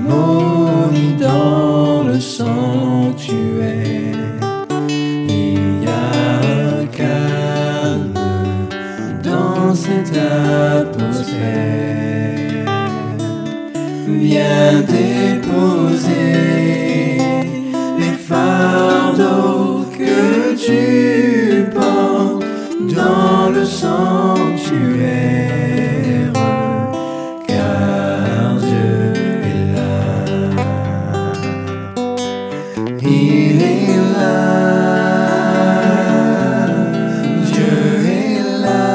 harmonie dans le sanctuaire. Il y a un calme dans cette atmosphère. Viens déposer les fardeaux que tu portes dans le sanctuaire, car Dieu est là. Il est là. Dieu est là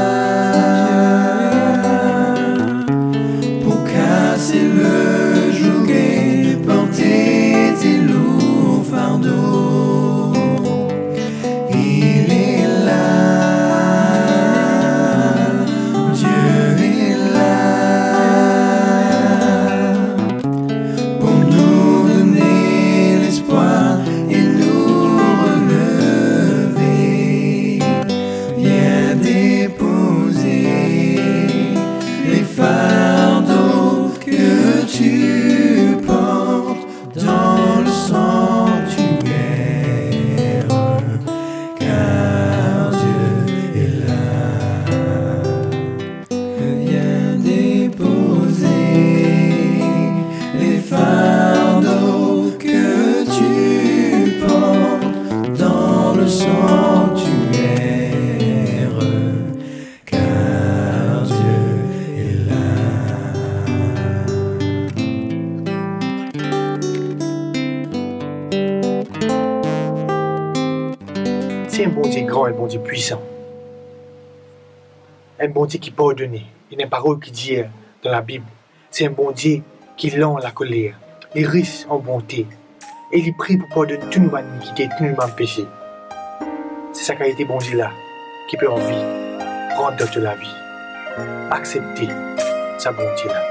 pour casser le joug et porter tes lourds fardeaux. Il est là. Dieu est là pour nous donner l'espoir et nous relever. Viens déposer les fardeaux que tu portes dans le sanctuaire, car Dieu est là. Viens déposer les fardeaux que tu portes dans le sanctuaire, car Dieu est là. C'est un bon Dieu grand, un bon Dieu puissant. Un bon Dieu qui pardonne. Il y a une parole qui dit dans la Bible, c'est un bon Dieu qui lent la colère, il riche en bonté, et il prie pour pardonner toute notre iniquité, tout notre péché. C'est sa qualité bon Dieu là, qui peut en vie, rendre de la vie, accepter sa bonté là.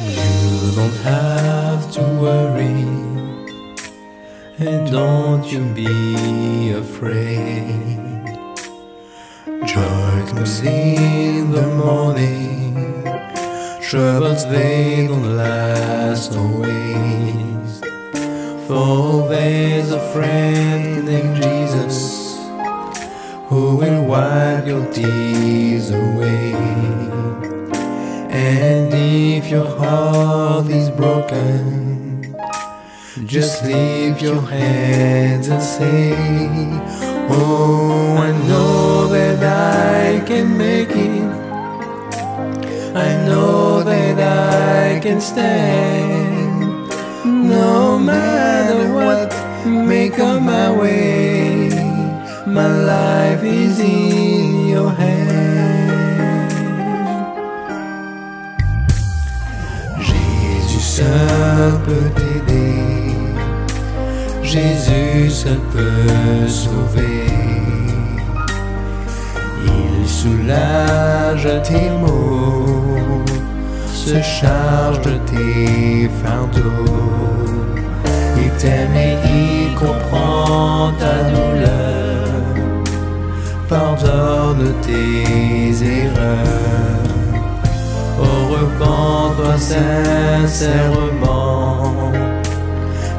You don't have to worry, and don't you be afraid. Joy comes in the morning, troubles they don't last always. For there's a friend named Jesus who will wipe your tears away. And if your heart is broken, just lift your hands and say, oh, I know that I can make it. I know that I can stand. No matter what may come my way, my life is in your hands. Jésus seul peut t'aider, Jésus seul peut sauver. Il soulage tes maux, se charge de tes fardeaux. Il t'aime et il comprend ta douleur, pardonne tes erreurs. Oh, repens-toi sincèrement,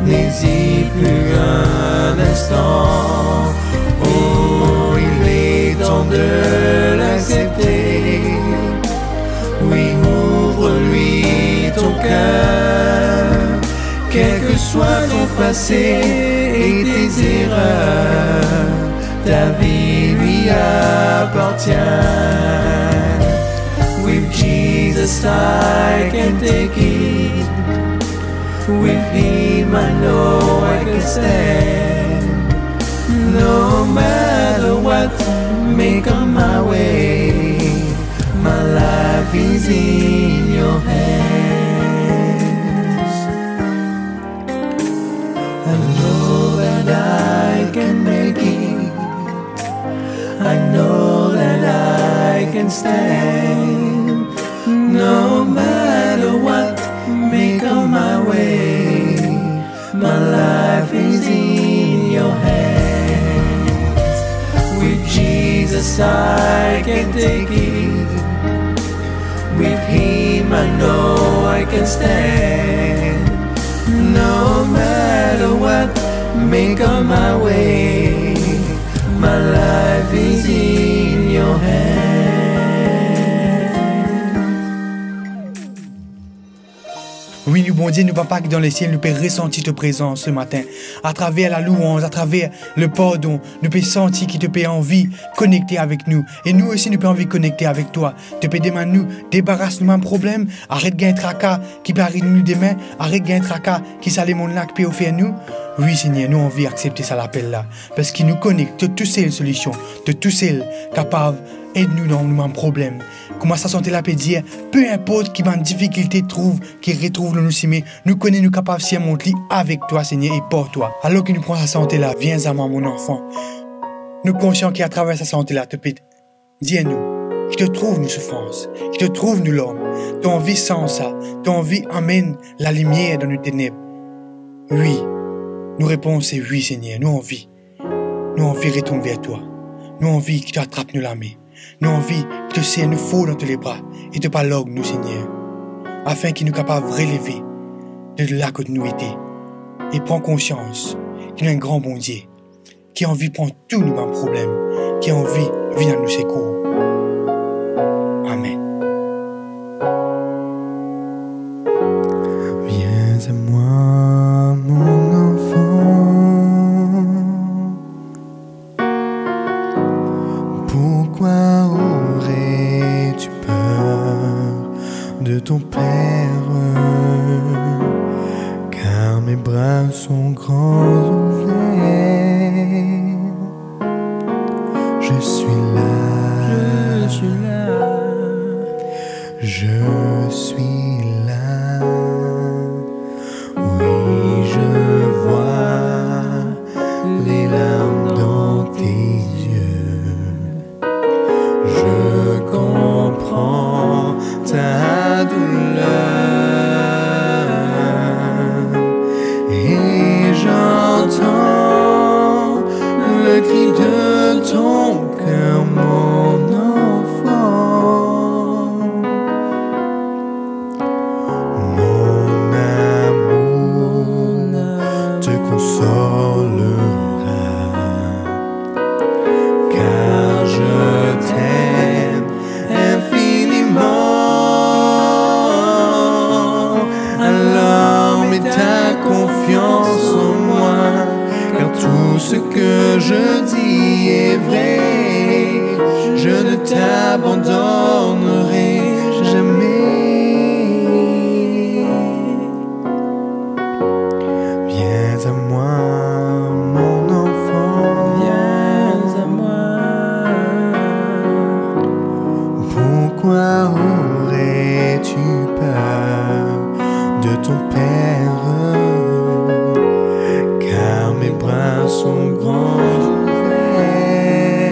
n'hésite plus un instant. Oh, il est temps de l'accepter. Oui, ouvre-lui ton cœur, quel que soit ton passé et tes erreurs, ta vie lui appartient. With Jesus I can take it, with Him I know I can stand. No matter what may come my way, my life is in your hands. I know that I can make it. I know that I can stand. No matter what may come my way, my life is in your hands. With Jesus I can take it, With Him I know I can stand. No matter what may come my way, my life is in your hands. Oui, nous, bon Dieu, nous, Papa, qui dans les ciels, nous pouvons ressentir ta présence ce matin. À travers la louange, à travers le pardon, nous pouvons sentir qu'il te paie envie de connecter avec nous. Et nous aussi, nous pouvons envie de connecter avec toi. Tu peux demander nous, débarrasse-nous d'un problème. Arrête de gagner tracas qui peut arriver nous demain. Arrête de gagner tracas qui s'allait mon lac peut offrir nous. Oui, Seigneur, nous, on veut accepter ça l'appel là. Parce qu'il nous connecte de toutes ces solutions, de toutes celles capables aide-nous dans nos problèmes. Comment ça sentait la paix dire, peu importe qui va en difficulté trouve, qui retrouve le nous simer, nous connaissons nous capables de monter avec toi, Seigneur, et pour toi. Alors que nous prenons sa santé là, viens à moi, mon enfant. Nous conscients qu'à travers sa santé là, te paie, dis-nous, qui te trouve nos souffrances, qui te trouve nous l'homme. Ton vie sans ça, ton vie amène la lumière dans nos ténèbres. Oui, nous répondons c'est oui, Seigneur, nous on vit. Nous on vit retourner vers toi. Nous on vit qui t'attrape nous la main. Nous envie que te serre nous fous dans tous les bras et te parlogue nous, Seigneur, afin qu'il nous capable de relever de là que nous étions et prendre conscience qu'il y a un grand bon Dieu qui a envie de prendre tous nos problèmes, qui a envie de venir à nous secours. Amen. Viens à moi, mon enfant. Pourquoi aurais-tu peur de ton Père? Car mes bras sont grands ouverts. Je suis là, je suis là. Oui, je vois les larmes dans tes yeux. Je comprends ta douleur et j'entends le cri de ton cœur, mon enfant. Mon amour te consolera, car je t'aime infiniment. Alors mets ta confiance en moi, car tout ce que je dis est vrai. Je ne t'abandonnerai jamais. Viens à moi, mon enfant. Viens à moi. Pourquoi aurais-tu peur de ton Père? Car mes bras sont grands ouverts.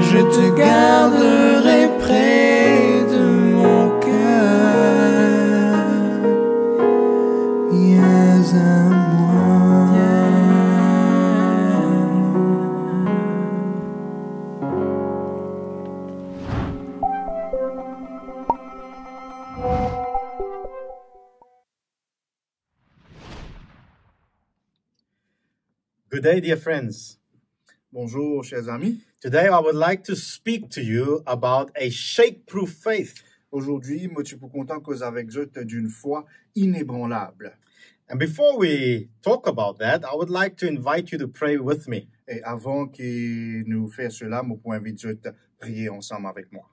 Je te garderai près de mon cœur. Viens à moi. Good day, dear friends. Bonjour, chers amis. Today I would like to speak to you about a shake-proof faith. Aujourd'hui, moi, je suis content cause avec vous d'une foi inébranlable. And before we talk about that, I would like to invite you to pray with me. Et avant que nous fassions cela, moi, pour inviter vous à prier ensemble avec moi.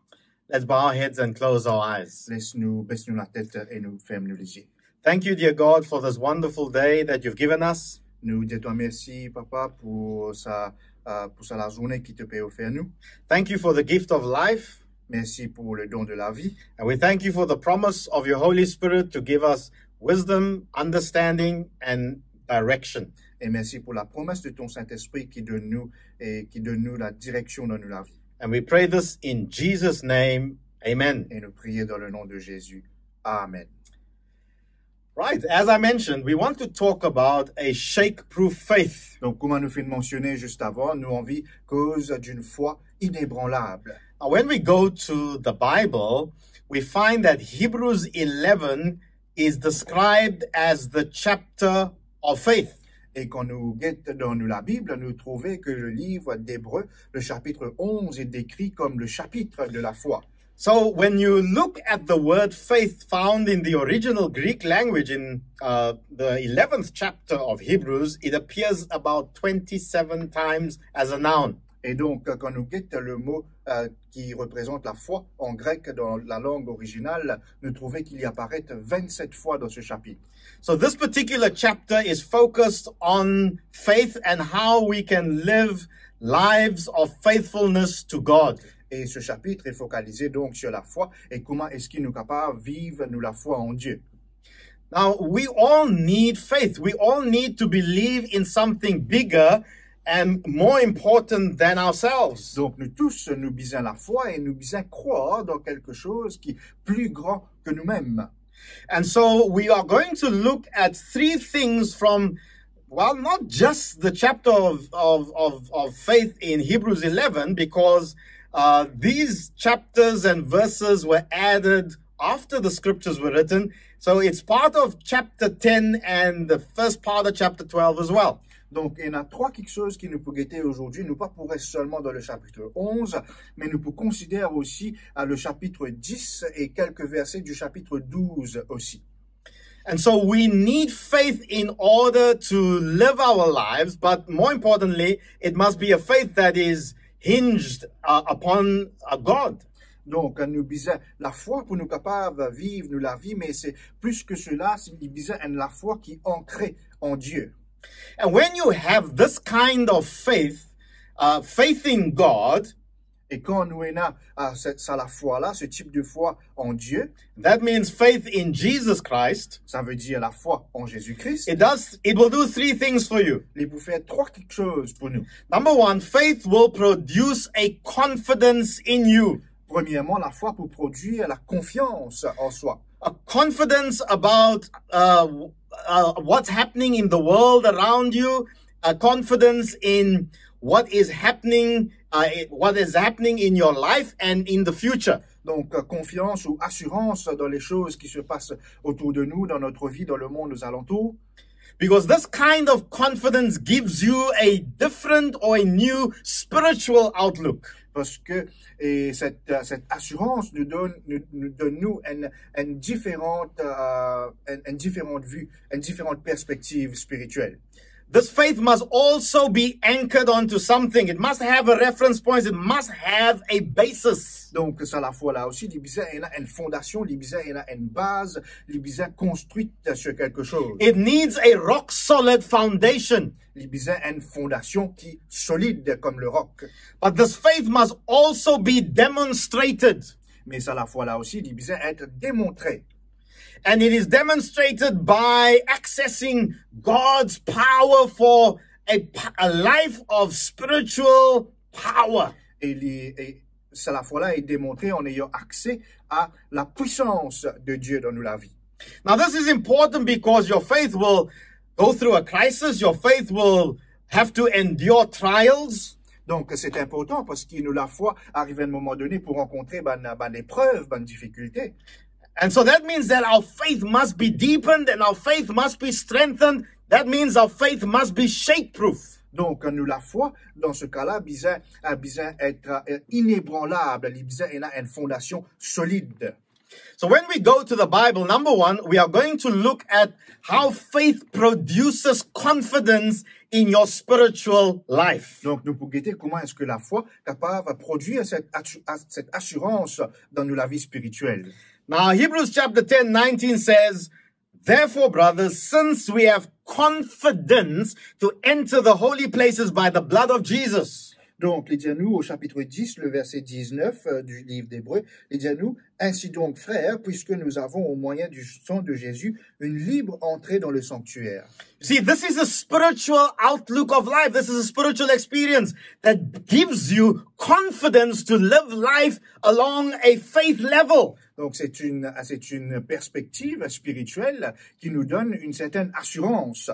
Let's bow our heads and close our eyes. Laisse-nous baisser la tête et nous fermer les yeux. Thank you, dear God, for this wonderful day that you've given us. Nous disons merci, Papa, pour la journée qui te peut offrir nous. Thank you for the gift of life. Merci pour le don de la vie. And we thank you for the promise of your Holy Spirit to give us wisdom, understanding, and direction. Et merci pour la promesse de ton Saint-Esprit qui donne nous la direction dans la vie. And we pray this in Jesus' name. Amen. Et nous prions dans le nom de Jésus. Amen. Right, as I mentioned, we want to talk about a shake-proof faith. Donc, comme nous fait mentionner juste avant, nous envie cause d'une foi inébranlable. Now, when we go to the Bible, we find that Hebrews 11 is described as the chapter of faith. Et quand nous guettons dans la Bible, nous trouvons que le livre d'Hébreux, le chapitre 11, est décrit comme le chapitre de la foi. So when you look at the word faith found in the original Greek language in the 11th chapter of Hebrews, it appears about 27 times as a noun. Et donc, quand nous guettons le mot qui représente la foi en grec dans la langue originale, nous trouvons qu'il y apparaît 27 fois dans ce chapitre. So this particular chapter is focused on faith and how we can live lives of faithfulness to God. Et ce chapitre est focalisé donc sur la foi et comment est-ce qu'il nous capable de vivre nous la foi en Dieu. Now, we all need faith. We all need to believe in something bigger and more important than ourselves. Donc, nous tous, nous bisons la foi et nous bisons croire dans quelque chose qui est plus grand que nous-mêmes. And so we are going to look at three things from, well, not just the chapter of faith in Hebrews 11, because these chapters and verses were added after the scriptures were written. So it's part of chapter 10 and the first part of chapter 12 as well. Donc, il y a quelque chose qui nous peut guetter aujourd'hui. Nous pas pourrait seulement dans le chapitre 11, mais nous pouvons considérer aussi le chapitre 10 et quelques versets du chapitre 12 aussi. And so we need faith in order to live our lives, but more importantly, it must be a faith that is hinged upon a God. Donc, nous bisons la foi pour nous capables de vivre nous la vie, mais c'est plus que cela, c'est la foi qui est ancrée en Dieu. And when you have this kind of faith, faith in God, et quand nous avons la foi là, ce type de foi en Dieu, that means faith in Jesus Christ. Ça veut dire la foi en Jésus-Christ. It will do three things for you. Il peut faire quelque chose pour nous. Number one, faith will produce a confidence in you. Premièrement, la foi pour produire la confiance en soi. A confidence about what's happening in the world around you, a confidence in what is happening in your life and in the future. Donc, confiance ou assurance dans les choses qui se passent autour de nous, dans notre vie, dans le monde, aux alentours. Because this kind of confidence gives you a different or a new spiritual outlook. Parce que cette assurance nous donne une différente vue, une différente perspective spirituelle. This faith must also be anchored onto something. It must have a reference point. It must have a basis. Donc, ça la foi là aussi, l'ibisa a une fondation, l'ibisa a une base, l'ibisa construite sur quelque chose. It needs a rock solid foundation. L'ibisa a une fondation qui est solide comme le roc. But this faith must also be demonstrated. mais à la fois là aussi, il besoin être démontré. And it is demonstrated by accessing God's power for a life of spiritual power. Et à la fois là est démontré en ayant accès à la puissance de Dieu dans la vie. Now, this is important because your faith will go through a crisis. Your faith will have to endure trials. Donc, c'est important parce que nous, la foi, arrive à un moment donné pour rencontrer des épreuves, des difficultés. And so that means that our faith must be deepened and our faith must be strengthened. That means our faith must be shake-proof. Donc, nous, la foi, dans ce cas-là, a besoin d'être inébranlable, il a besoin d'avoir une fondation solide. So when we go to the Bible, number one, we are going to look at how faith produces confidence in your spiritual life. Donc, nous pouvons guetter comment est-ce que la foi est capable de produire cette assurance dans la vie spirituelle. Now, Hebrews chapter 10:19 says, "Therefore, brothers, since we have confidence to enter the holy places by the blood of Jesus." Donc, il dit à nous, au chapitre 10, le verset 19 du livre d'Hébreux, il dit à nous, « Ainsi donc, frères, puisque nous avons au moyen du sang de Jésus une libre entrée dans le sanctuaire. » See, this is a spiritual outlook of life. This is a spiritual experience that gives you confidence to live life along a faith level. Donc, c'est une perspective spirituelle qui nous donne une certaine assurance.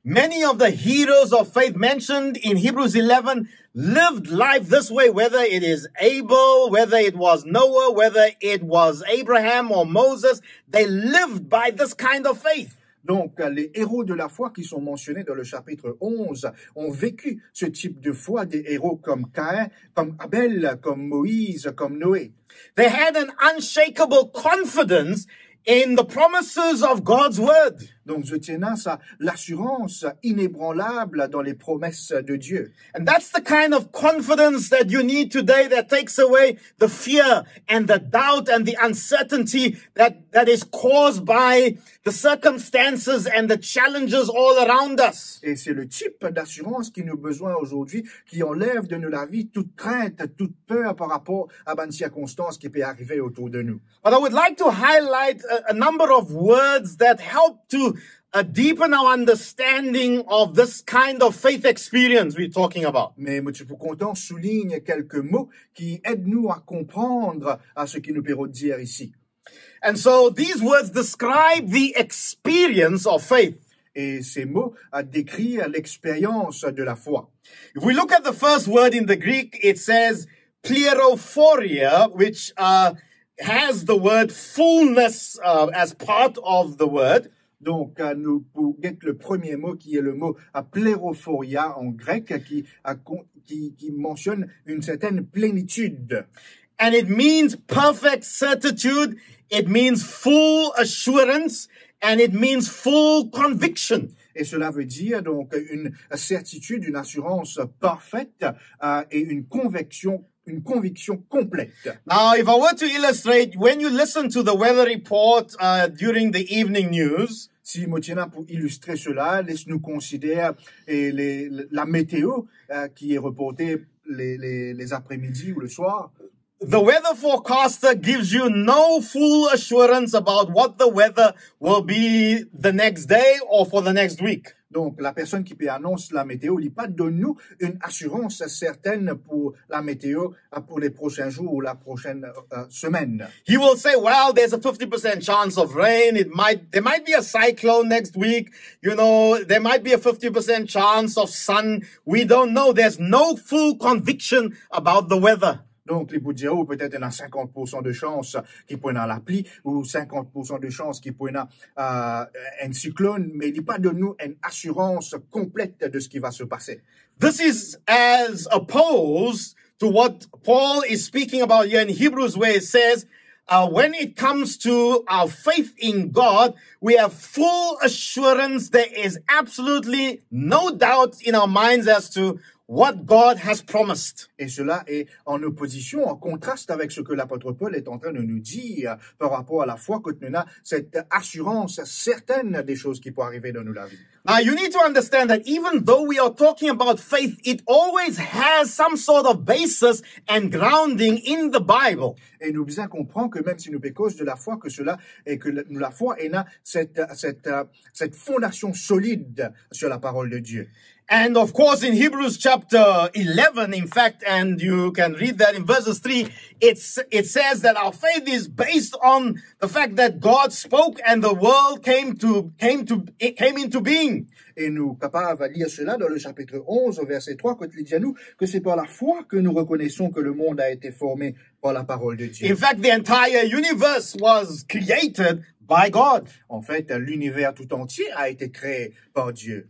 Many of the heroes of faith mentioned in Hebrews 11 lived life this way, whether it is Abel, whether it was Noah, whether it was Abraham or Moses. They lived by this kind of faith. Donc, les héros de la foi qui sont mentionnés dans le chapitre 11 ont vécu ce type de foi, des héros comme Caïn, comme Abel, comme Moïse, comme Noé. They had an unshakable confidence in the promises of God's word. Donc, je tiens à l'assurance inébranlable dans les promesses de Dieu. And that's the kind of confidence that you need today that takes away the fear and the doubt and the uncertainty that is caused by the circumstances and the challenges all around us. Et c'est le type d'assurance qui nous a besoin aujourd'hui, qui enlève de nous la vie toute crainte, toute peur par rapport à une circonstance qui peut arriver autour de nous. But I would like to highlight a number of words that help to deepen our understanding of this kind of faith experience we're talking about. Mais M. Content souligne quelques mots qui aident nous à comprendre à ce qu'il nous peut dire ici. And so these words describe the experience of faith. Et ces mots décrivent l'expérience de la foi. If we look at the first word in the Greek, it says plerothoria, which has the word fullness as part of the word. Donc, nous pouvons le premier mot qui est le mot plérophoria en grec qui mentionne une certaine plénitude. And it means perfect certitude, it means full assurance, and it means full conviction. Et cela veut dire donc une certitude, une assurance parfaite et une conviction complète. Now, if I were to illustrate, when you listen to the weather report during the evening news, si Motiena, pour illustrer cela, laisse-nous considérer la météo qui est reportée les après-midi ou le soir. The weather forecaster gives you no full assurance about what the weather will be the next day or for the next week. Donc, la personne qui peut annoncer la météo, il pas donne nous une assurance certaine pour la météo pour les prochains jours ou la prochaine semaine. He will say, well, there's a 50% chance of rain. There might be a cyclone next week. You know, there might be a 50% chance of sun. We don't know. There's no full conviction about the weather. Donc, les Boudjao, peut-être, il y a 50% de chance qu'il peut y avoir la pluie, ou 50% de chance qu'il peut y avoir un cyclone, mais il n'y a pas de nous une assurance complète de ce qui va se passer. This is as opposed to what Paul is speaking about here in Hebrews, where it says, when it comes to our faith in God, we have full assurance. There is absolutely no doubt in our minds as to what God has promised. Et cela est en opposition, en contraste avec ce que l'apôtre Paul est en train de nous dire par rapport à la foi, que nous avons cette assurance certaine des choses qui pourraient arriver dans nos vies. Now, you need to understand that even though we are talking about faith, it always has some sort of basis and grounding in the Bible. Et nous bien comprendre que même si nous pécons de la foi, que cela et que la foi est là cette fondation solide sur la parole de Dieu. And of course, in Hebrews chapter 11, in fact, and you can read that in verses 3, it says that our faith is based on the fact that God spoke and the world came into being. Et nous capables de lire cela dans le chapitre 11, verset 3, quand il dit à nous que c'est par la foi que nous reconnaissons que le monde a été formé par la parole de Dieu. In fact, the entire universe was created by God. En fait, l'univers tout entier a été créé par Dieu.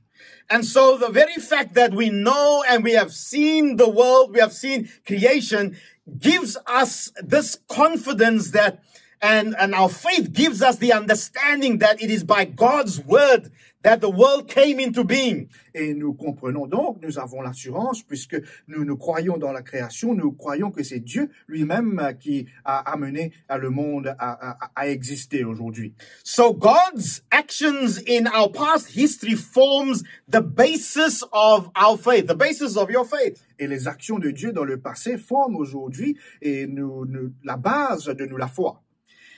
And so the very fact that we know and we have seen the world, we have seen creation, gives us this confidence that, and our faith gives us the understanding that it is by God's word that the world came into being. Et nous comprenons donc, nous avons l'assurance, puisque nous croyons dans la création, nous croyons que c'est Dieu lui-même qui a amené le monde à exister aujourd'hui. So God's actions in our past history forms the basis of our faith, the basis of your faith. Et les actions de Dieu dans le passé forment aujourd'hui et la base de la foi.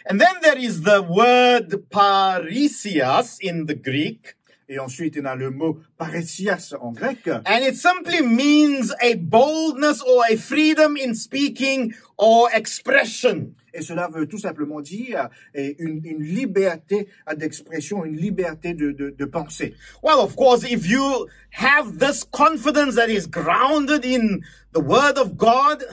And then there is the word parrhesias in the Greek. Et ensuite, il y a le mot parrhesias en grec. And it simply means a boldness or a freedom in speaking or expression. Et cela veut tout simplement dire une liberté d'expression, une liberté de penser. Well, of course, if you have this confidence that is grounded in the word of God,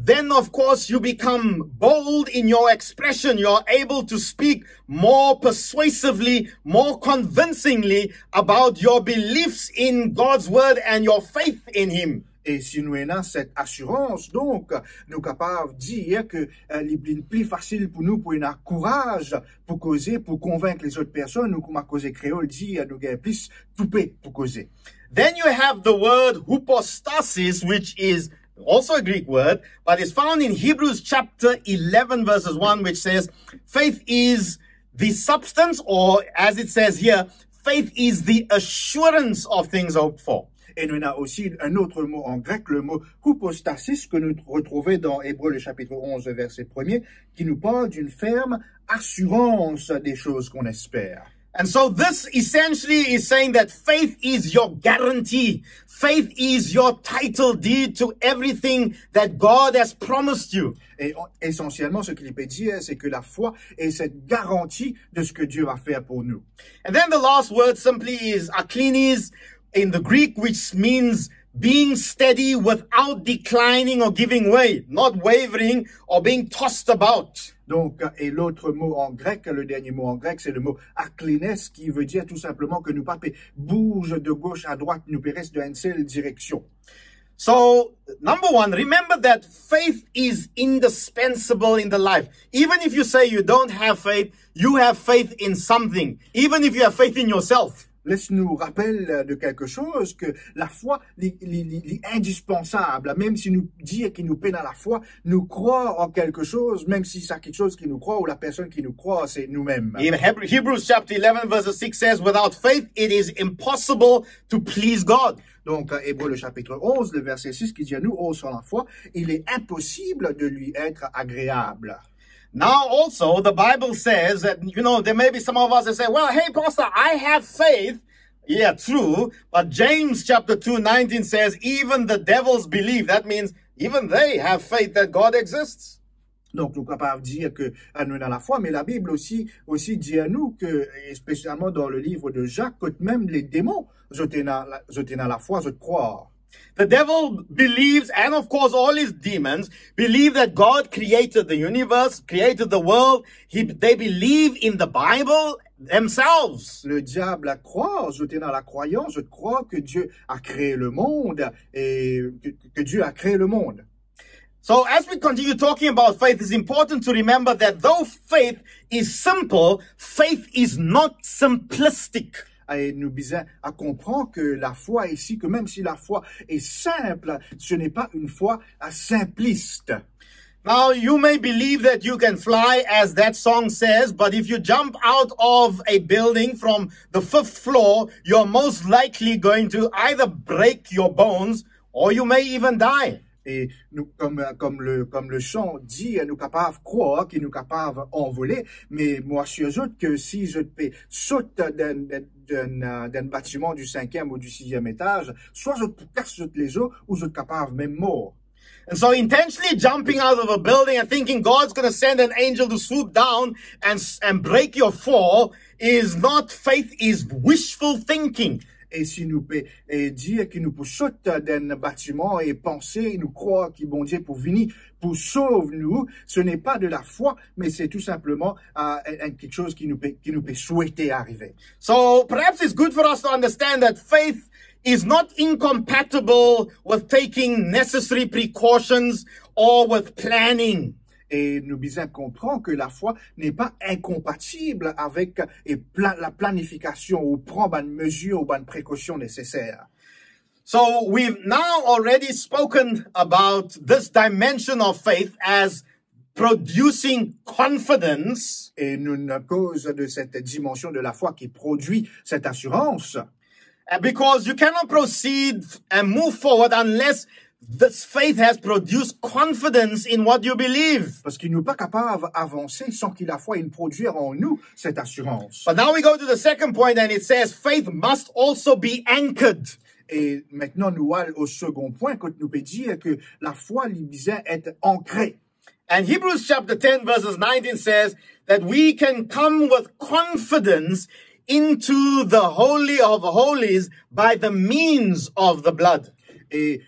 then of course you become bold in your expression. You're able to speak more persuasively, more convincingly about your beliefs in God's word and your faith in Him. Et si nous avons cette assurance, donc, nous sommes capables de dire que il est plus facile pour nous, pour avoir courage, pour causer, pour convaincre les autres personnes, nous, comme à causer créole, dit, nous avons plus toupé pour causer. Then you have the word hypostasis, which is also a Greek word, but it's found in Hebrews chapter 11 verses 1, which says, faith is the substance, or as it says here, faith is the assurance of things hoped for. Et nous avons aussi un autre mot en grec, le mot hypostasis, que nous retrouvons dans Hébreux, le chapitre 11, verset 1er, qui nous parle d'une ferme assurance des choses qu'on espère. And so this essentially is saying that faith is your guarantee. Faith is your title deed to everything that God has promised you. Et essentiellement, ce qu'il peut dire, c'est que la foi est cette garantie de ce que Dieu va faire pour nous. And then the last word simply is aklinis in the Greek, which means being steady without declining or giving way, not wavering or being tossed about. Donc, et l'autre mot en grec, le dernier mot en grec, c'est le mot aklines, qui veut dire tout simplement que nous pas bouge de gauche à droite, nous reste dans une seule direction. So, number one, remember that faith is indispensable in the life. Even if you say you don't have faith, you have faith in something. Even if you have faith in yourself. Laisse-nous rappeler de quelque chose, que la foi est indispensable. Même si nous disons qu'il nous peine à la foi, nous croire en quelque chose, même si c'est quelque chose qui nous croit, ou la personne qui nous croit, c'est nous-mêmes. Hebrews chapter 11 verse 6 says, without faith, it is impossible to please God. Donc, Hébreux, le chapitre 11, le verset 6, qui dit à nous, oh, sans la foi, il est impossible de lui être agréable. Now also, the Bible says that, you know, there may be some of us that say, well, hey, Pastor, I have faith. Yeah, true. But James chapter 2:19 says, even the devils believe. That means even they have faith that God exists. Donc, nous sommes capables de dire que nous avons la foi, mais la Bible aussi dit à nous que, spécialement dans le livre de Jacques, que même les démons, ils ont la foi, ils croient. The devil believes, and of course all his demons, believe that God created the universe, created the world. They believe in the Bible themselves. Le diable croit, je dans la croyance, je crois que Dieu a créé le monde et que Dieu a créé le monde. So as we continue talking about faith, it's important to remember that though faith is simple, faith is not simplistic. et nous besoin à comprendre que la foi ici, que même si la foi est simple, ce n'est pas une foi simpliste. Now, you may believe that you can fly, as that song says, but if you jump out of a building from the 5th floor, you're most likely going to either break your bones or you may even die. Et nous, comme le chant dit, nous capables de croire qu'il nous capables d'envoler, mais moi, je suis sûr que si je peux sauter d'un bâtiment du 5e ou du 6e étage, soit je casse toutes les os, ou je suis capable même mort. And so intentionally jumping out of a building and thinking God's going to send an angel to swoop down and break your fall is not faith, is wishful thinking. Et si nous peut dire que nous pouvons sauter d'un bâtiment et penser, nous croire que bon Dieu pour venir, pour sauver nous, ce n'est pas de la foi, mais c'est tout simplement quelque chose qui nous peut souhaiter arriver. So perhaps it's good for us to understand that faith is not incompatible with taking necessary precautions or with planning. Et nous besoin comprendre que la foi n'est pas incompatible avec la planification ou prendre une mesure ou une précaution nécessaire. So we've now already spoken about this dimension of faith as producing confidence. Et nous, à cause de cette dimension de la foi qui produit cette assurance, because you cannot proceed and move forward unless this faith has produced confidence in what you believe. Parce qu'il n'est pas capable d'avancer sans que la foi ait produire en nous cette assurance. But now we go to the second point and it says faith must also be anchored. Et maintenant nous allons au second point quand nous peut dire que la foi besoin être ancrée. And Hebrews chapter 10 verses 19 says that we can come with confidence into the Holy of Holies by the means of the blood. Et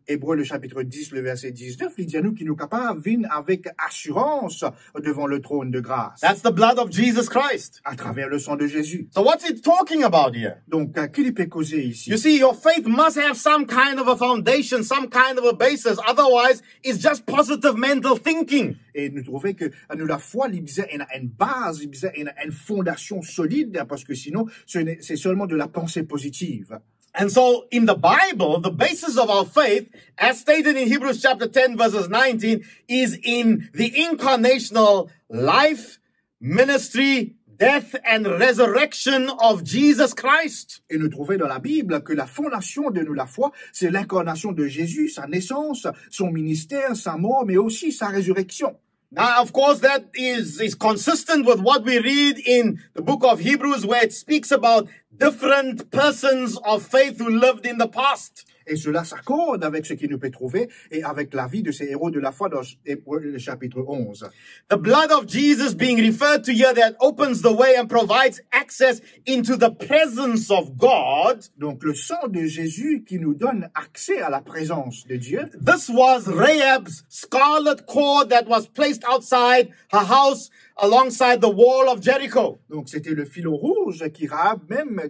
Hébreux, le chapitre 10, le verset 19, il dit à nous qu'il nous capable de venir avec assurance devant le trône de grâce. That's the blood of Jesus Christ. À travers le sang de Jésus. So what's it talking about here? Donc, qu'il peut causer ici? You see, your faith must have some kind of a foundation, some kind of a basis. Otherwise, it's just positive mental thinking. Et nous trouvons que nous, la foi, il y a une base, il y a une fondation solide, parce que sinon, c'est seulement de la pensée positive. And so in the Bible, the basis of our faith, as stated in Hebrews chapter 10 verses 19, is in the incarnational life, ministry, death and resurrection of Jesus Christ. Et nous trouvons dans la Bible que la fondation de nous, la foi, c'est l'incarnation de Jésus, sa naissance, son ministère, sa mort, mais aussi sa résurrection. Now, of course, that is consistent with what we read in the book of Hebrews, where it speaks about different persons of faith who lived in the past. Et cela s'accorde avec ce qui nous peut trouver et avec la vie de ces héros de la foi dans le chapitre 11. The blood of Jesus being referred to here that opens the way and provides access into the presence of God. Donc le sang de Jésus qui nous donne accès à la présence de Dieu. This was Rahab's scarlet cord that was placed outside her house alongside the wall of Jericho. Donc c'était le filon rouge qui Rahab même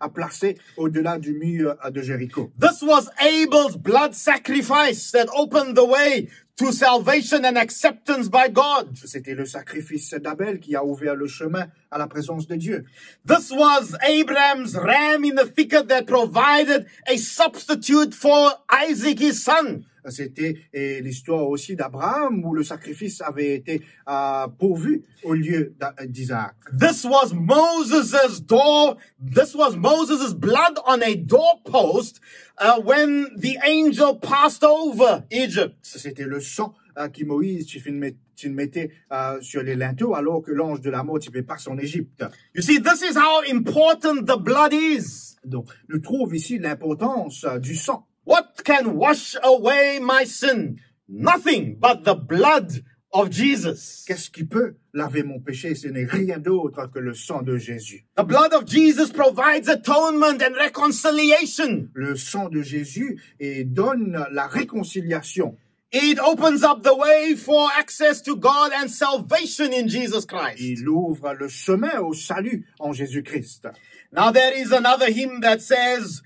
a placé au-delà du mur de Jéricho. This was Abel's blood sacrifice that opened the way to salvation and acceptance by God. C'était le sacrifice d'Abel qui a ouvert le chemin à la présence de Dieu. This was Abraham's ram in the thicket that provided a substitute for Isaac, his son. C'était l'histoire aussi d'Abraham où le sacrifice avait été pourvu au lieu d'Isaac. This was Moses' door. This was Moses' blood on a doorpost when the angel passed over Egypt. C'était le sang qui Moïse tu mettais sur les linteaux alors que l'ange de la mort tu passer en Égypte. You see, this is how important the blood is. Donc, nous trouvons ici l'importance du sang. What can wash away my sin? Nothing but the blood of Jesus. Qu'est-ce qui peut laver mon péché? Ce n'est rien d'autre que le sang de Jésus. The blood of Jesus provides atonement and reconciliation. Le sang de Jésus donne la réconciliation. It opens up the way for access to God and salvation in Jesus Christ. Il ouvre le chemin au salut en Jésus-Christ. Now there is another hymn that says,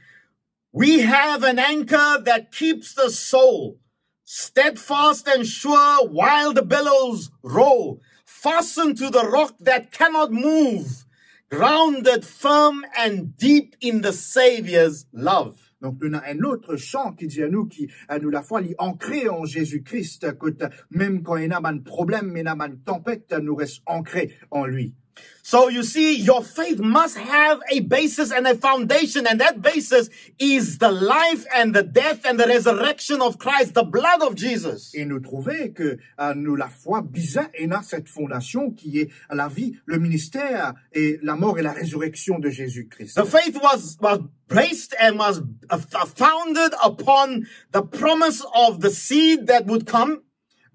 we have an anchor that keeps the soul steadfast and sure while the billows roll, fastened to the rock that cannot move. grounded firm and deep in the Savior's love. Donc, nous avons un autre chant qui dit à nous la foi, est ancrée en Jésus-Christ, que même quand il y a un problème, il y a une tempête, nous restons ancrés en lui. So you see, your faith must have a basis and a foundation, and that basis is the life and the death and the resurrection of Christ, the blood of Jesus. Et nous trouvons que nous, la foi, bizarre, et a cette fondation qui est la vie, le ministère et la mort et la résurrection de Jésus-Christ. The faith was based and was founded upon the promise of the seed that would come.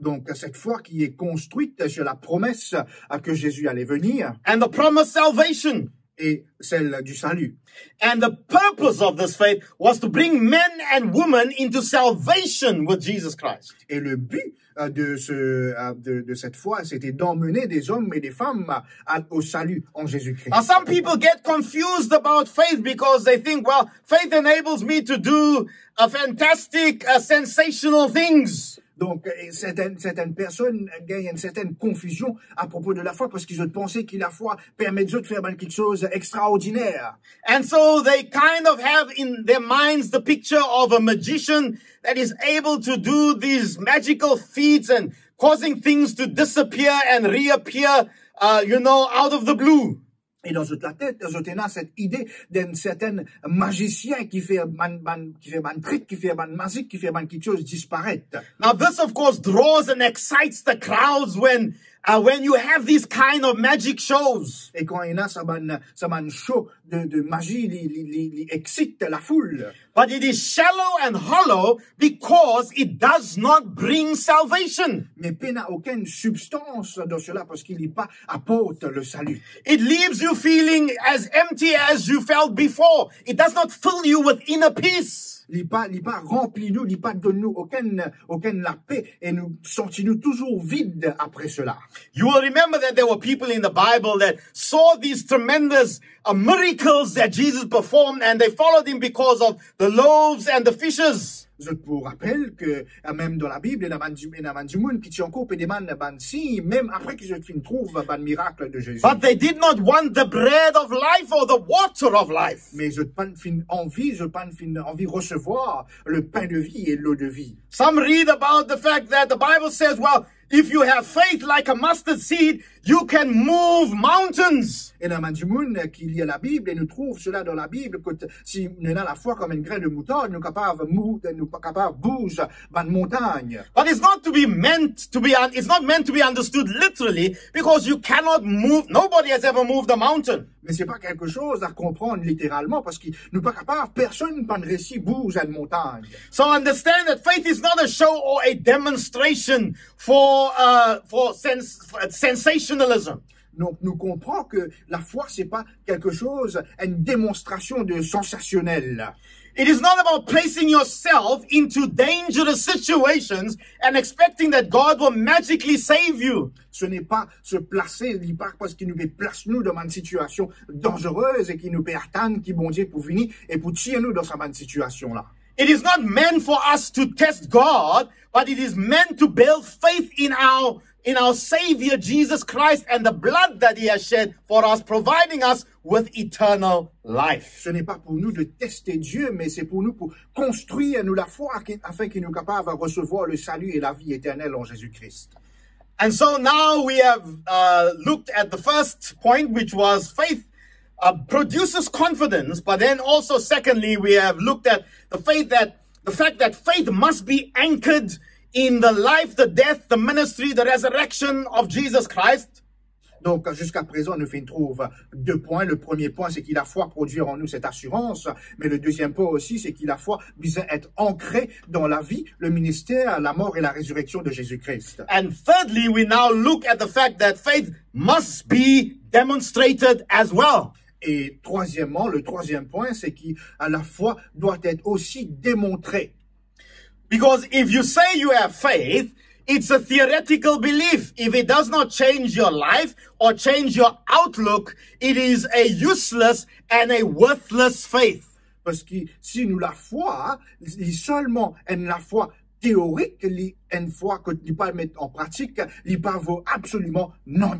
Donc, cette foi qui est construite sur la promesse que Jésus allait venir. And the promised salvation. Et celle du salut. And the purpose of this faith was to bring men and women into salvation with Jesus Christ. Et le but de cette foi, c'était d'emmener des hommes et des femmes au salut en Jésus-Christ. Now, some people get confused about faith because they think, well, faith enables me to do fantastic, sensational things. Donc, certaines personnes gagnent une certaine confusion à propos de la foi parce qu'ils ont pensé que la foi permet de faire quelque chose d'extraordinaire. And so they kind of have in their minds the picture of a magician that is able to do these magical feats and causing things to disappear and reappear, out of the blue. Et dans la tête, on a cette idée d'un certain magicien qui fait un trick, qui fait un magique, qui fait quelque chose disparaître. Now this of course draws and excites the crowds when you have these kind of magic shows. Et quand il y a ça show de magie, il excite la foule. But it is shallow and hollow because it does not bring salvation. Mais il n'a aucune substance dans cela parce qu'il n'est pas apporte le salut. It leaves you feeling as empty as you felt before. It does not fill you with inner peace. Il pas rempli nous, il pas donne nous aucune la paix et nous sentons-nous toujours vides après cela. You will remember that there were people in the Bible that saw these tremendous miracles that Jesus performed and they followed him because of the loaves and the fishes. Je vous rappelle que même dans la Bible, il y a du monde qui tient encore des signes, même après qu'ils trouvent un miracle de Jésus. But they did not want the bread of life or the water of life. Mais je pas envie de recevoir le pain de vie et l'eau de vie. Some read about the fact that the Bible says, well, if you have faith like a mustard seed, you can move mountains. Et il y a du monde qui lit la Bible et nous trouve cela dans la Bible que si nous avons la foi comme une graine de moutarde, nous sommes capables de bouger une montagne. But it's not meant to be understood literally because you cannot move. Nobody has ever moved a mountain. Mais c'est pas quelque chose à comprendre littéralement parce que nous pas capables, personne pas de récit bouge à une montagne. So understand that faith is not a show or a demonstration for sensationalism. Donc, nous comprenons que la foi, c'est pas quelque chose, une démonstration de sensationnel. It is not about placing yourself into dangerous situations and expecting that God will magically save you. Ce n'est pas se placer, parce qu'il nous place nous dans une situation dangereuse et qu'il nous peut attendre qui bon Dieu pour venir et pour tirer nous dans cette situation-là. It is not meant for us to test God, but it is meant to build faith in our Savior Jesus Christ and the blood that He has shed for us, providing us with eternal life. Ce n'est pas pour nous de tester Dieu, mais c'est pour nous pour construire nous la foi afin qu'il nous capable de recevoir le salut et la vie éternelle en Jésus-Christ. And so now we have looked at the first point, which was faith produces confidence, but then also secondly, we have looked at the fact that faith must be anchored in the life, the death, the ministry, the resurrection of Jesus Christ. Donc, jusqu'à présent, nous trouve 2 points. Le premier point, c'est qu'il la foi produire en nous cette assurance. Mais le deuxième point aussi, c'est qu'il la foi vise à être ancré dans la vie, le ministère, la mort et la résurrection de Jésus-Christ. And thirdly, we now look at the fact that faith must be demonstrated as well. Et troisièmement, le troisième point, c'est que la foi doit être aussi démontrée. Because if you say you have faith, it's a theoretical belief. If it does not change your life or change your outlook, it is a useless and a worthless faith. Parce que si nous la foi, seulement la foi théorique, une foi que nous pas mettre en pratique, il pas vaut absolument non.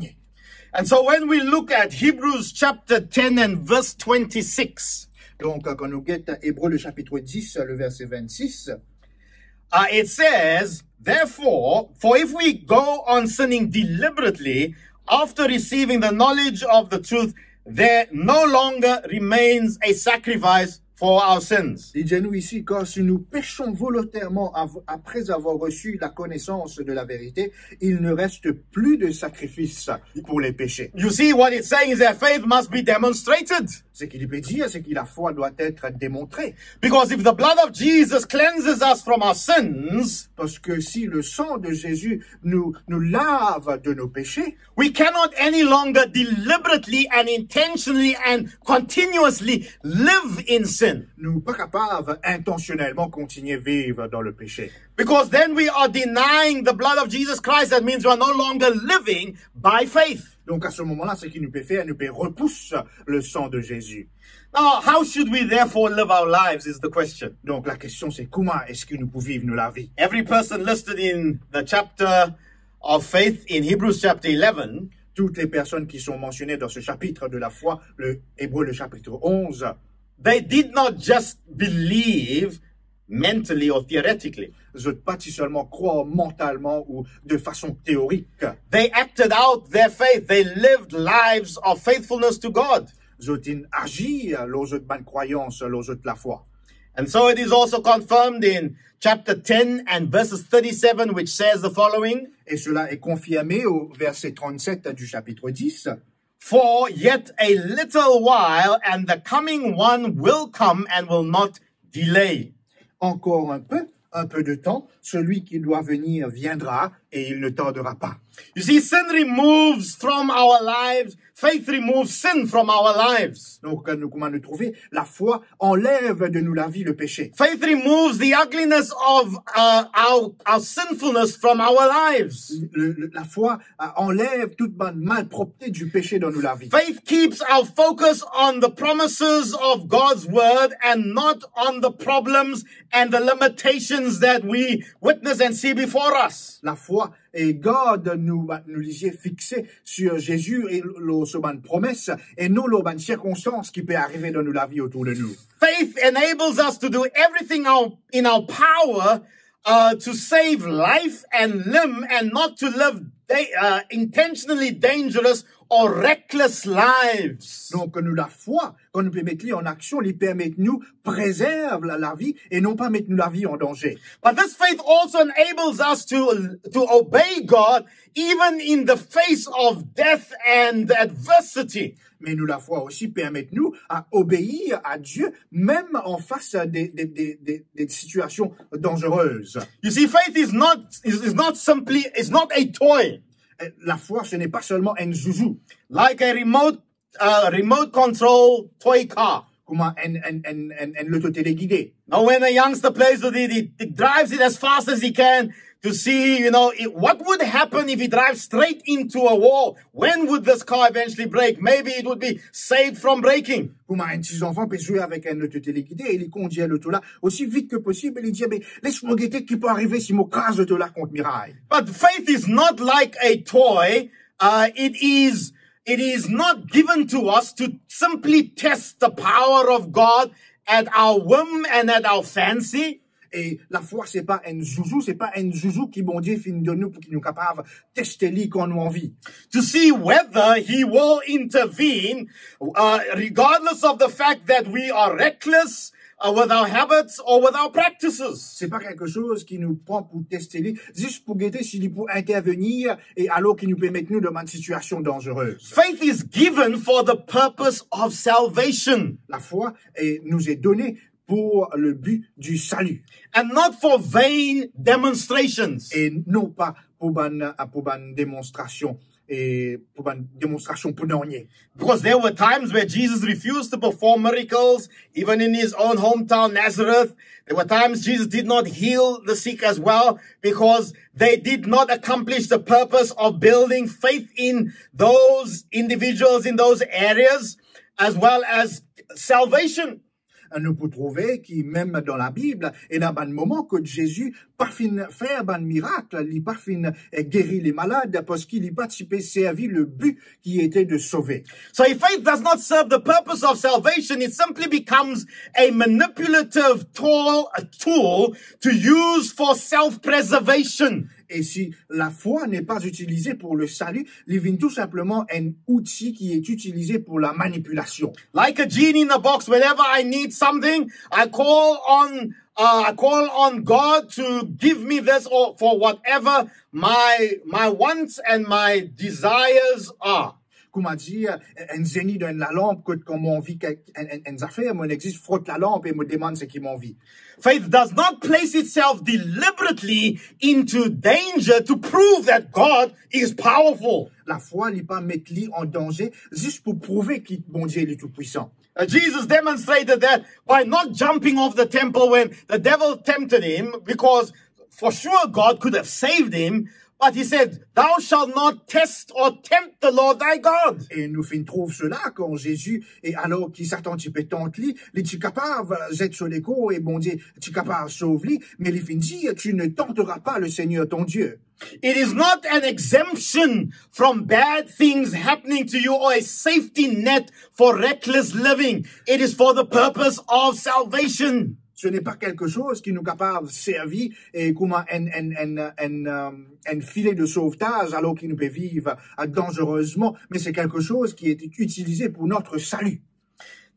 And so when we look at Hebrews chapter 10 and verse 26, Donc, quand nous guettons Hébreux le chapitre 10, le verset 26, it says, therefore, for if we go on sinning deliberately after receiving the knowledge of the truth, there no longer remains a sacrifice for our sins. dit-nous ici, car si nous péchons volontairement après avoir reçu la connaissance de la vérité, il ne reste plus de sacrifice pour les péchés. You see, what it's saying is that faith must be demonstrated. Ce qu'il peut dire, c'est que la foi doit être démontrée. Because if the blood of Jesus cleanses us from our sins, Parce que si le sang de Jésus nous lave de nos péchés, we cannot any longer deliberately and intentionally and continuously live in sin. nous ne sommes pas capables intentionnellement continuer à vivre dans le péché. Because then we are denying the blood of Jesus Christ. That means we are no longer living by faith. Donc à ce moment-là, ce qu'il nous peut faire, nous peut repousser le sang de Jésus. Now, how should we therefore live our lives is the question. Donc la question, c'est comment est-ce que nous pouvons vivre la vie? Every person listed in the chapter of faith in Hebrews chapter 11, Toutes les personnes qui sont mentionnées dans ce chapitre de la foi, le Hébreux le chapitre 11, they did not just believe mentally or theoretically. ne pas seulement croire mentalement ou de façon théorique. They acted out their faith. They lived lives of faithfulness to God. Ils ont agi lors de bonne croyance, lors de la foi. And so it is also confirmed in chapter 10 and verses 37, which says the following, Et cela est confirmé au verset 37 du chapitre 10. For yet a little while, and the coming one will come and will not delay. Encore un peu de temps, celui qui doit venir viendra et il ne tardera pas. You see, sin removes from our lives, faith removes sin from our lives. Donc, comment nous trouver? La foi enlève de nous la vie le péché. Faith removes the ugliness of our sinfulness from our lives. La foi enlève toute malpropreté du péché dans nous la vie. Faith keeps our focus on the promises of God's word and not on the problems and the limitations that we witness and see before us. La foi et garde nous les yeux fixés sur Jésus et les promesses et non les circonstances qui peuvent arriver dans nous la vie autour de nous. Faith enables us to do everything in our power to save life and limb and not to live intentionally dangerous or reckless lives. Donc, nous, la foi, quand nous pouvons mettre en action, lui permet nous préserve la vie et non pas mettre nous la vie en danger. But this faith also enables us to obey God even in the face of death and adversity. Mais nous, la foi aussi permet nous à obéir à Dieu, même en face des situations dangereuses. You see, faith is not a toy. La foi, ce n'est pas seulement un zouzou. Like a remote control toy car. Comme un l'auto-téléguidé. Now, when a youngster plays with it, he drives it as fast as he can to see, what would happen if he drives straight into a wall? When would this car eventually break? Maybe it would be saved from breaking. Comme un petit enfant peut jouer avec un auto-téléguidé et il conduit l'auto là aussi vite que possible et il dit, mais laisse-moi guetter qui peut arriver si mon crase l'auto là contre miraille. But faith is not like a toy. It is not given to us to simply test the power of God at our whim and at our fancy. Et la foi, c'est pas un zouzou qui bon Dieu finit de nous pour qu'il nous capable tester lui quand nous envie. To see whether he will intervene, regardless of the fact that we are reckless, with our habits or with our practices. C'est pas quelque chose qui nous prend pour tester lui, juste pour guetter s'il peut intervenir et alors qu'il nous peut mettre nous dans une situation dangereuse. Faith is given for the purpose of salvation. La foi nous est donnée pour le but du salut. And not for vain demonstrations. Et non pas pour une démonstration. Et pour une démonstration pour nier. Because there were times where Jesus refused to perform miracles, even in his own hometown, Nazareth. There were times Jesus did not heal the sick as well, because they did not accomplish the purpose of building faith in those individuals in those areas, as well as salvation. nous pouvons trouver qui, même dans la Bible, et dans un moment que Jésus pas fin faire un miracle, il pas fin guérir les malades parce qu'il n'a pas servi le but qui était de sauver. So if faith does not serve the purpose of salvation, it simply becomes a manipulative tool to use for self-preservation. Et si la foi n'est pas utilisée pour le salut, il vient tout simplement un outil qui est utilisé pour la manipulation. Like a genie in a box, whenever I need something, I call on God to give me this or for whatever my wants and my desires are. Comme a dit, un génie donne la lampe, que quand mon vie, une affaire, mon existe, frotte la lampe et me demande ce qui m'en vit. Faith does not place itself deliberately into danger to prove that God is powerful. La foi n'est pas mettre lui en danger juste pour prouver que bon Dieu est tout puissant. Jesus demonstrated that by not jumping off the temple when the devil tempted him, because for sure God could have saved him, but he said, thou shalt not test or tempt the Lord thy God. Et nous trouve cela quand Jésus, et alors qu'il Satan tu peux tenter lui, il est capable d'être sur les côtes et bon Dieu, tu es capable de sauver lui, mais il dit, tu ne tenteras pas le Seigneur ton Dieu. It is not an exemption from bad things happening to you or a safety net for reckless living. It is for the purpose of salvation. Ce n'est pas quelque chose qui nous capable de servir et comme un filet de sauvetage alors qu'il nous peut vivre dangereusement, mais c'est quelque chose qui est utilisé pour notre salut.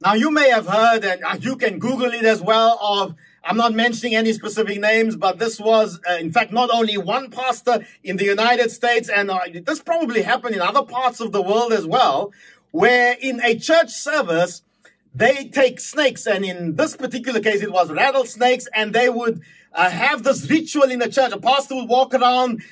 Now you may have heard, and you can Google it as well, of, I'm not mentioning any specific names, but this was, in fact, not only one pastor in the United States, and this probably happened in other parts of the world as well, where in a church service, they take snakes, and in this particular case, it was rattlesnakes, and they would have this ritual in the church. A pastor would walk around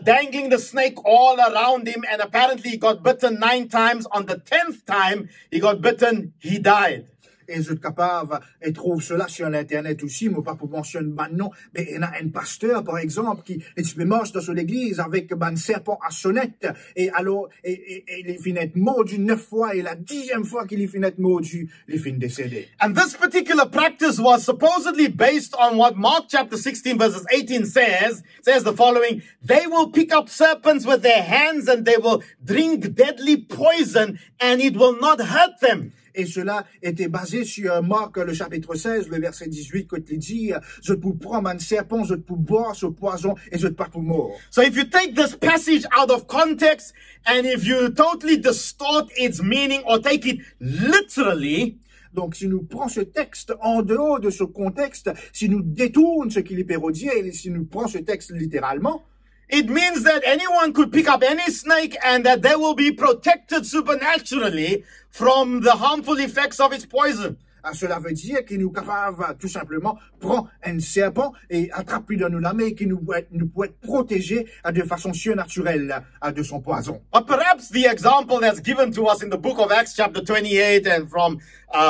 dangling the snake all around him, and apparently he got bitten 9 times. On the 10th time he got bitten, he died. Et je suis capable de trouver cela sur l'internet aussi, mais pas pour mentionner maintenant, mais il y a un pasteur, par exemple, qui est marche dans l'église avec un serpent à sonnette, et alors, il finit d'être mordu 9 fois, et la 10e fois qu'il finit d'être mordu, il finit décédé. And this particular practice was supposedly based on what Mark chapter 16 verses 18 says the following, they will pick up serpents with their hands and they will drink deadly poison and it will not hurt them. Et cela était basé sur Marc, le chapitre 16, le verset 18, quand il dit, je peux prendre un serpent, je peux boire ce poison, et je ne pas pour mort. So if you take this passage out of context, and if you totally distort its meaning or take it literally, donc, si nous prenons ce texte en dehors de ce contexte, si nous détournons ce qu'il est parodié, et si nous prenons ce texte littéralement, it means that anyone could pick up any snake and that they will be protected supernaturally from the harmful effects of its poison. Cela veut dire qu'il nous est capable tout simplement prendre un serpent et attraper dans nos mains et qu'il nous peut être protégé de façon surnaturelle de son poison. But perhaps the example that's given to us in the book of Acts chapter 28 and from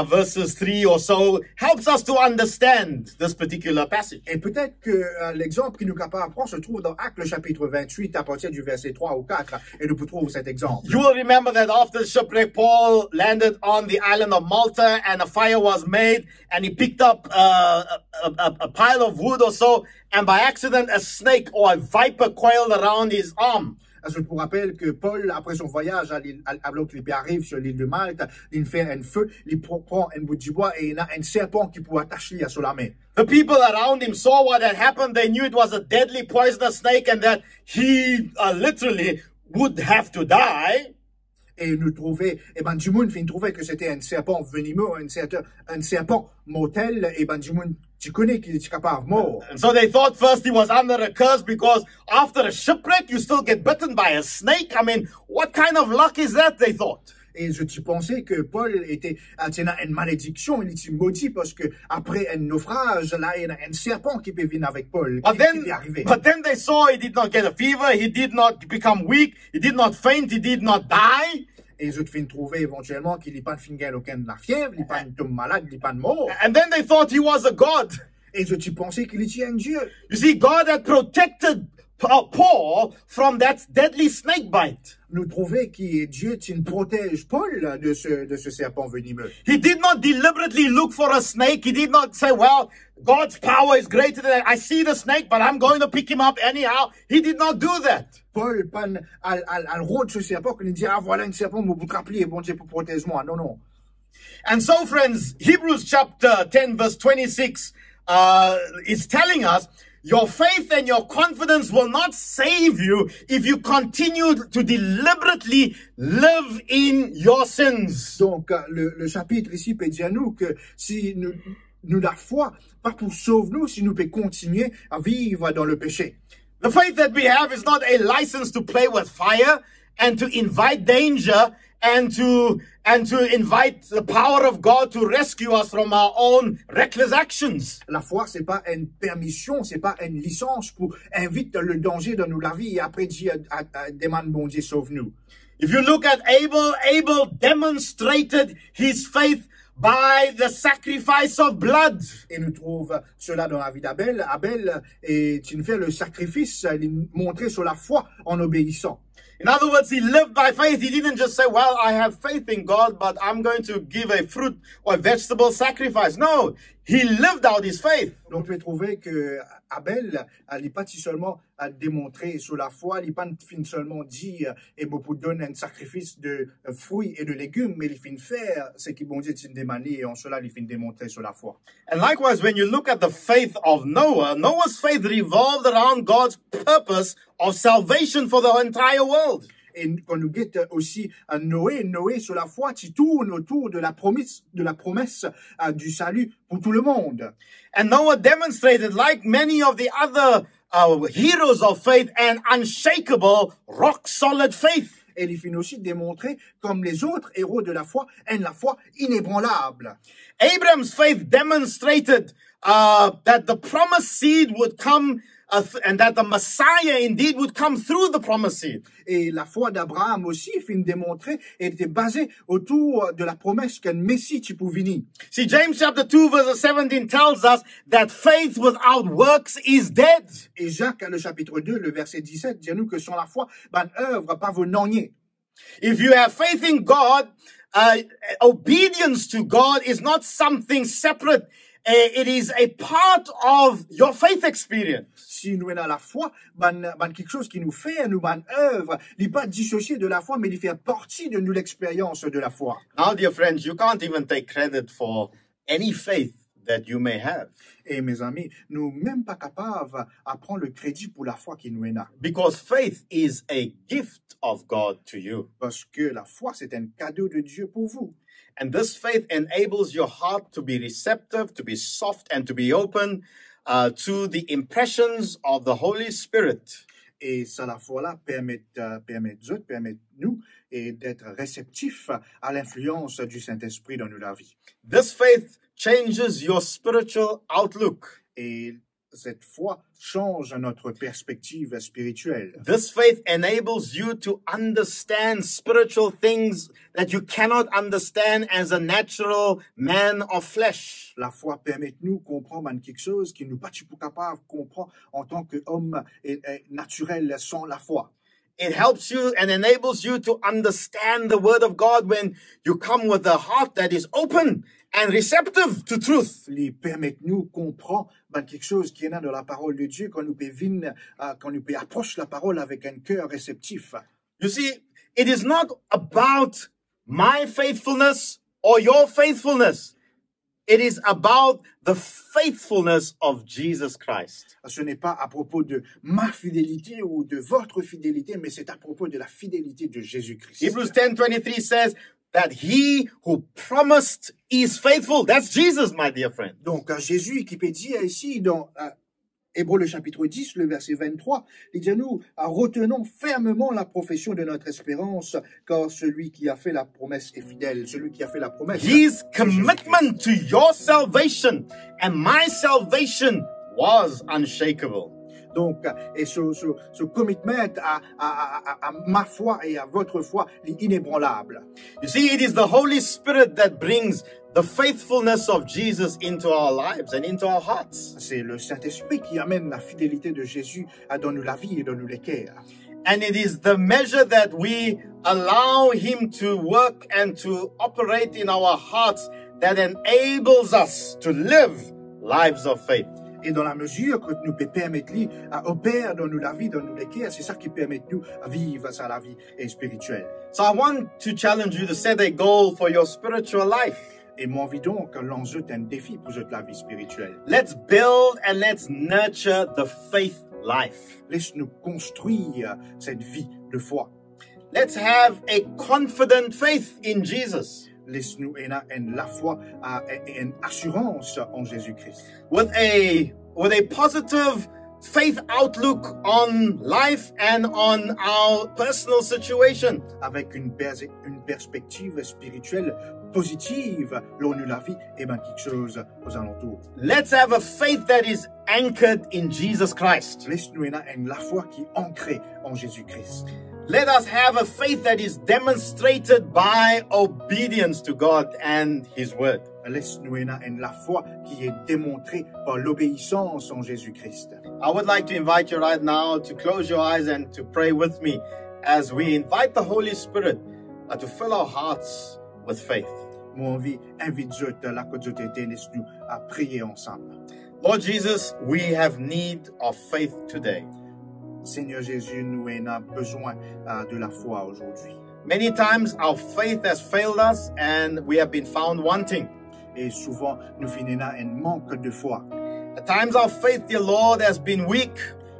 verses 3 or so helps us to understand this particular passage. Et peut-être que l'exemple qui nous est capable de prendre se trouve dans Actes le chapitre 28 à partir du verset 3 ou 4 et nous pouvons trouver cet exemple. You will remember that after the shipwreck, Paul landed on the island of Malta and a fire was made and he picked up a pile of wood or so and by accident a snake or a viper coiled around his arm. Je vous rappelle que Paul, après son voyage, alors qu'il arrive sur l'île de Malte, il fait un feu, il prend un bout de bois et il a un serpent qui peut attacher sur la main. The people around him saw what had happened. They knew it was a deadly poisonous snake and that he literally would have to die. Et nous trouvait, du monde fin trouvait que c'était un serpent venimeux, un serpent mortel, du monde, tu connais qu'il est capable de mort. And so they thought first he was under a curse because after a shipwreck you still get bitten by a snake. I mean, what kind of luck is that, they thought? Et je pensais que Paul était une malédiction, il était maudit parce que après un naufrage, là, il y a un serpent qui peut venir avec Paul. But then they saw he did not get a fever, he did not become weak, he did not faint, he did not die. Et je te trouver éventuellement qu'il n'est pas de aucun de la fièvre, il n'est pas de malade, il n'est pas de mort. And then they thought he was a god. Et je pensais qu'il était un Dieu. You see, God had protected Paul from that deadly snake bite. Nous trouvons que Dieu protège Paul de ce serpent venimeux. He did not deliberately look for a snake. He did not say, well, God's power is greater than I see the snake, but I'm going to pick him up anyhow. He did not do that. Paul al rôde ce serpent, qu'il dit, ah voilà un serpent, mais vous rappelez, bon Dieu pour protéger moi. Non, non. And so, friends, Hebrews chapter 10 verse 26 is telling us, your faith and your confidence will not save you if you continue to deliberately live in your sins. Donc, le chapitre ici peut dire à nous que si nous la foi, pas pour sauver nous, si nous pouvons continuer à vivre dans le péché. The faith that we have is not a license to play with fire and to invite danger and to invite the power of God to rescue us from our own reckless actions. La foi, c'est pas une permission, c'est pas une licence pour inviter le danger dans la vie et après dire demande bon Dieu sauve-nous. If you look at Abel demonstrated his faith by the sacrifice of blood. Et nous trouvons cela dans la vie d'Abel. Abel est fait le sacrifice, il montrait sur la foi en obéissant. In other words, he lived by faith. He didn't just say, well, I have faith in God, but I'm going to give a fruit or a vegetable sacrifice. No, he lived out his faith. Donc, on peut trouver que Abel, il n'est pas seulement à démontrer sur la foi, il n'est pas seulement dit, et pour donner un sacrifice de fruits et de légumes, mais il finit faire ce qui bon Dieu t'a demandé, et en cela, il finit démontrer sur la foi. And likewise, when you look at the faith of Noah, Noah's faith revolved around God's purpose of salvation for the entire world. Et quand nous guette aussi à Noé sur la foi, qui tourne autour de la promesse du salut pour tout le monde. And Noah demonstrated, like many of the other heroes of faith, an unshakable, rock-solid faith. Et il finit aussi démontrer, comme les autres héros de la foi inébranlable. Abraham's faith demonstrated that the promised seed would come and that the Messiah indeed would come through the promised seed. Et la foi d'Abraham aussi, finit démontrer, était basée autour de la promesse qu'un Messie tu pouvais venir. See, James chapter 2 verse 17 tells us that faith without works is dead. Et Jacques, le chapitre 2, le verset 17, dit nous que sans la foi, œuvre pas vos nonier. If you have faith in God, obedience to God is not something separate. It is a part of your faith experience. Si nous avons la foi, quelque chose qui nous fait, nous œuvre, il n'est pas dissocié de la foi, mais il fait partie de nous l'expérience de la foi. Now, dear friends, you can't even take credit for any faith that you may have. Et mes amis, nous même pas capables à prendre le crédit pour la foi qui nous est là. Because faith is a gift of God to you. Parce que la foi, c'est un cadeau de Dieu pour vous. And this faith enables your heart to be receptive, to be soft, and to be open to the impressions of the Holy Spirit. Et ça, la foi-là, permet nous d'être réceptifs à l'influence du Saint-Esprit dans nos vies. This faith changes your spiritual outlook. Et cette foi change notre perspective spirituelle. This faith enables you to understand spiritual things that you cannot understand as a natural man of flesh. La foi permet nous comprendre quelque chose qui nous pas capable de comprendre en tant qu'homme naturel sans la foi. It helps you and enables you to understand the word of God when you come with a heart that is open and receptive to truth. Il permet nous comprendre quelque chose qui est là dans la parole de Dieu quand nous pouvons approcher la parole avec un cœur réceptif. You see, it is not about my faithfulness or your faithfulness. It is about the faithfulness of Jesus Christ. Ce n'est pas à propos de ma fidélité ou de votre fidélité, mais c'est à propos de la fidélité de Jésus-Christ. Hebrews 10:23 says that he who promised is faithful. That's Jesus, my dear friend. Donc, Jésus qui peut dire ici dans Hébreux le chapitre 10, le verset 23, il dit à nous, retenons fermement la profession de notre espérance, car celui qui a fait la promesse est fidèle. Celui qui a fait la promesse. His commitment to your salvation and my salvation was unshakable. Donc, et ce commitment à ma foi et à votre foi est inébranlable. You see, it is the Holy Spirit that brings the faithfulness of Jesus into our lives and into our hearts. C'est le Saint-Esprit qui amène la fidélité de Jésus dans nous la vie et dans nous les cœurs. And it is the measure that we allow him to work and to operate in our hearts that enables us to live lives of faith. Et dans la mesure que nous peut permettre lui à opérer dans nous la vie, dans nous les cœurs, c'est ça qui permet nous à vivre sa la vie spirituelle. So I want to challenge you to set a goal for your spiritual life. Et moi, envie donc l'enjeu est un défi pour la vie spirituelle. Let's build and let's nurture the faith life. Laisse-nous construire cette vie de foi. Let's have a confident faith in Jesus. Laisse-nous la foi et une assurance en Jésus-Christ. With a positive faith outlook on life and on our personal situation. Avec une perspective spirituelle positive, lors de la vie, et bien quelque chose aux alentours. Let's have a faith that is anchored in Jesus Christ. Laisse-nous la foi qui est ancrée en Jésus-Christ. Let us have a faith that is demonstrated by obedience to God and His Word. Laisse-nous la foi qui est démontrée par l'obéissance en Jésus-Christ. I would like to invite you right now to close your eyes and to pray with me as we invite the Holy Spirit to fill our hearts with faith. Moi, envie, invite la côté laisse-nous à prier ensemble. Lord Jesus, we have need of faith today. Seigneur Jésus, nous avons besoin de la foi aujourd'hui. Many times our faith has failed us and we have been found wanting. Et souvent, nous finissons un manque de foi. At times our faith, dear Lord, has been weak.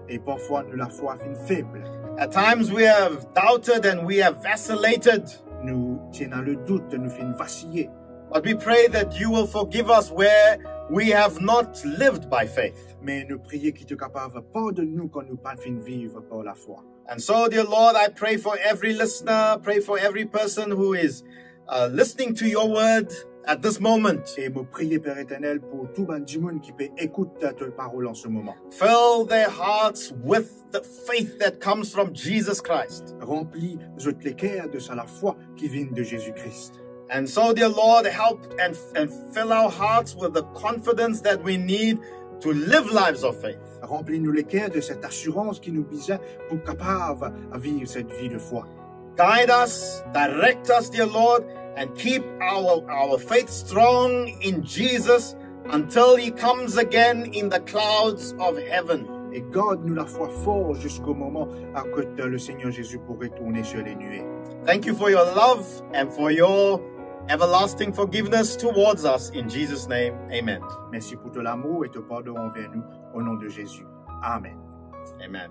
Et parfois, la foi est faible. At times we have doubted and we have vacillated. Nous tenons le doute, nous finissons vaciller. But we pray that you will forgive us where we have not lived by faith. Mais nous prions qu'il te capable pardonne-nous quand nous pas fin vivre par la foi. And so, dear Lord, I pray for every listener, pray for every person who is listening to your word at this moment. Et me prier, Père éternel, pour tout le monde qui peut écouter ta parole en ce moment. Fill their hearts with the faith that comes from Jesus Christ. Remplis les cœurs de la foi qui vient de Jésus-Christ. And so, dear Lord, help and fill our hearts with the confidence that we need to live lives of faith. Remplis-nous les cœurs de cette assurance qui nous besoin pour capable à vivre cette vie de foi. Guide us, direct us, dear Lord, and keep our faith strong in Jesus until He comes again in the clouds of heaven. Et garde-nous la foi forte jusqu'au moment que le Seigneur Jésus pourrait tourner sur les nuées. Thank you for your love and for your everlasting forgiveness towards us. In Jesus' name, amen. Merci pour ton amour et ton pardon envers nous. Au nom de Jésus. Amen. Amen.